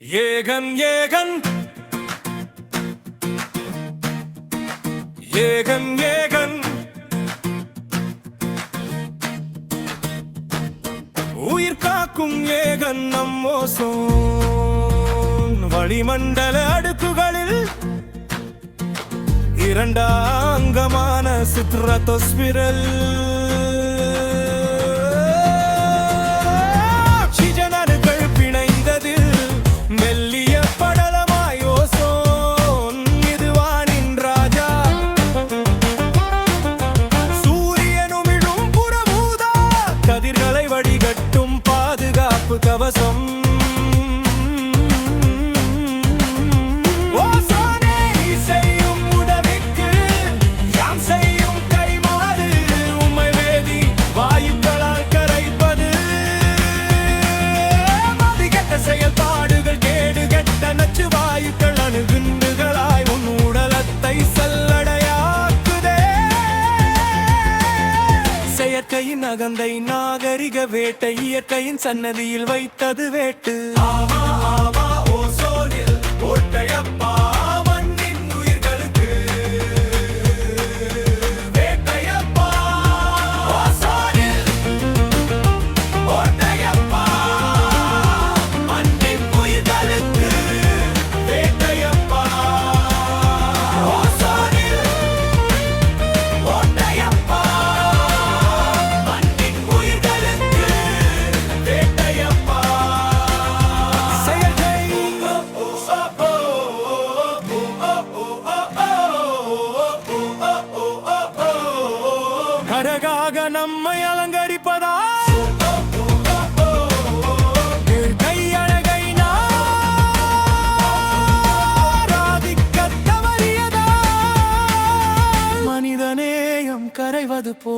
ஏகன் ஏகன் ஏகன் ஏகன் உயிர் காக்கும் ஏகன் நம் ஓசோன் வளிமண்டல அடுக்குகளில் இரண்டாங்கமான ஸ்ட்ராடோஸ்பியரில் வடிகட்டும் பாதுகாப்பு கவசம் ஓசோனே செய்யும் உதவிக்கு யாம் செய்யும் கைமாறு உம்மை வேதி வாயுக்களால் கரைப்பது மதிகெட்ட செயல்பாடுகள் கேடு கெட்ட நச்சு வாயுக்கள் அணுகுண்டுகளாய் உன் உடலத்தை செல்லடையாக்குதே செயற்கையின் அகந்தை நாகரிக வேட்டை இயற்கையின் சன்னதியில் வைத்தது வேட்டு ஆமா ஆமா ஓசோனில் ஓட்டையப்பா மண்ணின் உயிர்களுக்கு வேட்டையப்பா ஓசோனில் ஓட்டையப்பா மண்ணின் உயிர்களுக்கு வேட்டையப்பா ஓசோனில் ஓட்டையப்பா அழகாக நம்மை அலங்கரிப்பதா கையழகை நாராதிக்க தவறியதா மனிதநேயம் கரைவது போ